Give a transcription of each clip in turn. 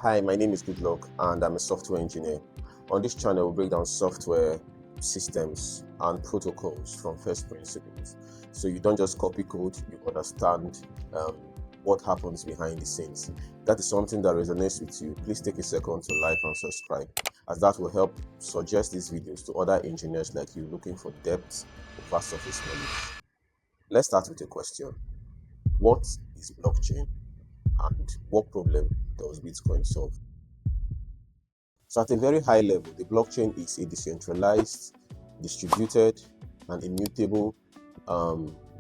Hi, my name is Goodluck and I'm a software engineer. On this channel, we break down software systems and protocols from first principles. So you don't just copy code, you understand what happens behind the scenes. That is something that resonates with you. Please take a second to like and subscribe, as that will help suggest these videos to other engineers like you looking for depth over surface knowledge. Let's start with a question. What is blockchain and what problem does Bitcoin solve? So at a very high level, the blockchain is a decentralized, distributed, and immutable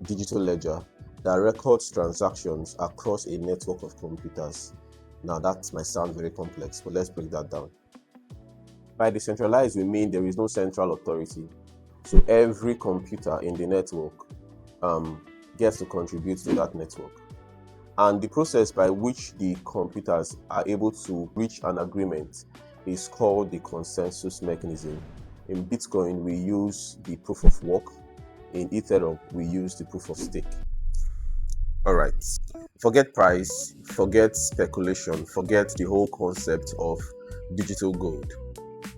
digital ledger that records transactions across a network of computers. Now that might sound very complex, but let's break that down. By decentralized, we mean there is no central authority. So every computer in the network gets to contribute to that network. And the process by which the computers are able to reach an agreement is called the consensus mechanism. In Bitcoin, we use the proof of work. In Ethereum, we use the proof of stake. All right. Forget price, forget speculation, forget the whole concept of digital gold.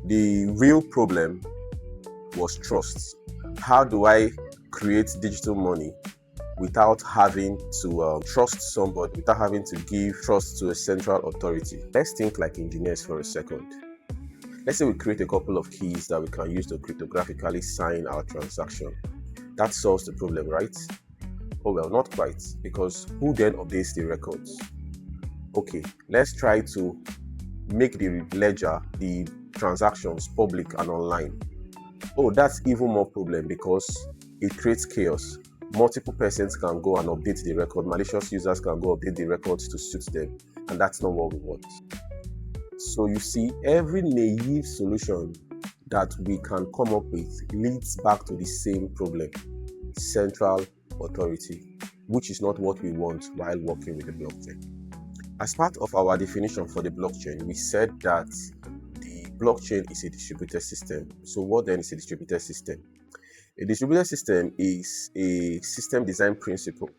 The real problem was trust. How do I create digital money without having to trust somebody, without having to give trust to a central authority? Let's think like engineers for a second. Let's say we create a couple of keys that we can use to cryptographically sign our transaction. That solves the problem, right? Oh well, not quite, because who then updates the records? Okay, let's try to make the ledger, the transactions, public and online. Oh, that's even more problem because it creates chaos. Multiple persons can go and update the record. Malicious users can go update the records to suit them, and that's not what we want. So you see, every naive solution that we can come up with leads back to the same problem: central authority, which is not what we want while working with the blockchain. As part of our definition for the blockchain, we said that the blockchain is a distributed system. So what then is a distributed system? A distributed system is a system design principle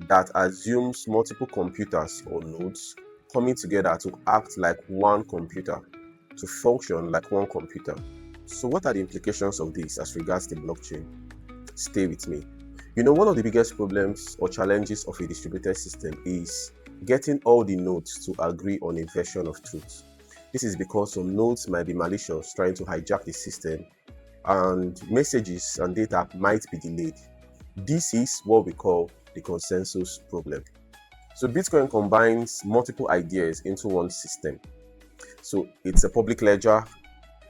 that assumes multiple computers or nodes coming together to act like one computer, to function like one computer. So what are the implications of this as regards the blockchain? Stay with me. You know, one of the biggest problems or challenges of a distributed system is getting all the nodes to agree on a version of truth. This is because some nodes might be malicious, trying to hijack the system, and messages and data might be delayed. This is what we call the consensus problem. So Bitcoin combines multiple ideas into one system. So it's a public ledger,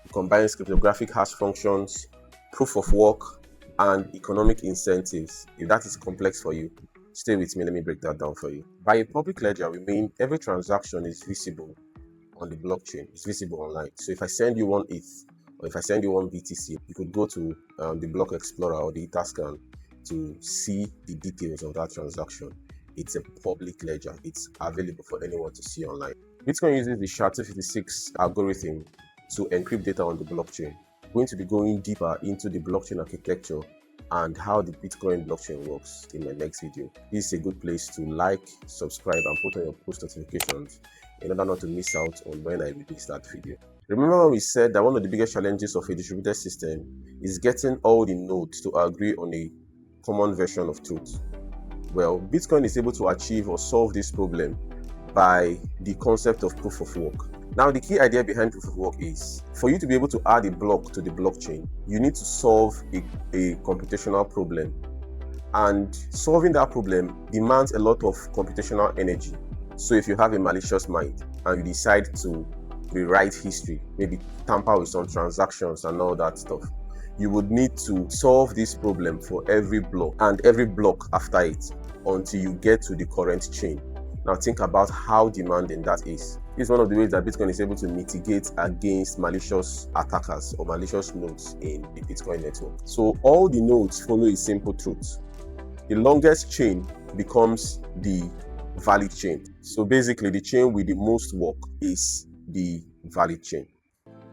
it combines cryptographic hash functions, proof of work, and economic incentives. If that is complex for you, stay with me, let me break that down for you. By a public ledger, we mean every transaction is visible on the blockchain, it's visible online. So if I send you one ETH, or if I send you one BTC, you could go to the Block Explorer or the Etherscan to see the details of that transaction. It's a public ledger. It's available for anyone to see online. Bitcoin uses the SHA-256 algorithm to encrypt data on the blockchain. We're going to be going deeper into the blockchain architecture and how the Bitcoin blockchain works in my next video. This is a good place to like, subscribe, and put on your post notifications in order not to miss out on when I release that video. Remember when we said that one of the biggest challenges of a distributed system is getting all the nodes to agree on a common version of truth? Well, Bitcoin is able to achieve or solve this problem by the concept of proof of work. Now, the key idea behind proof of work is for you to be able to add a block to the blockchain, you need to solve a computational problem. And solving that problem demands a lot of computational energy. So if you have a malicious mind and you decide to rewrite history, maybe tamper with some transactions and all that stuff, you would need to solve this problem for every block and every block after it until you get to the current chain. Now think about how demanding that is. This is one of the ways that Bitcoin is able to mitigate against malicious attackers or malicious nodes in the Bitcoin network. So all the nodes follow a simple truth. The longest chain becomes the valid chain. So basically the chain with the most work is the valid chain.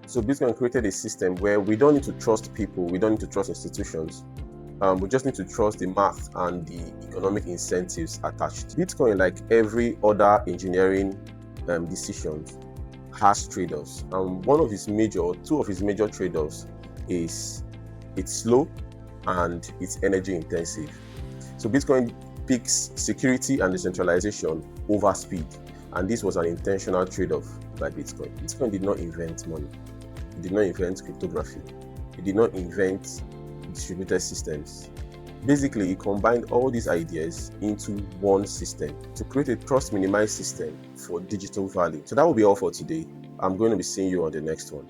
So Bitcoin created a system where we don't need to trust people, we don't need to trust institutions. We just need to trust the math and the economic incentives attached. Bitcoin, like every other engineering decision, has trade-offs, and one of his major, or two of his major trade-offs is it's slow and it's energy intensive. So Bitcoin picks security and decentralization over speed, and this was an intentional trade-off by Bitcoin. Bitcoin did not invent money. It did not invent cryptography. It did not invent distributed systems. Basically, it combined all these ideas into one system to create a trust minimized system for digital value. So that will be all for today. I'm going to be seeing you on the next one.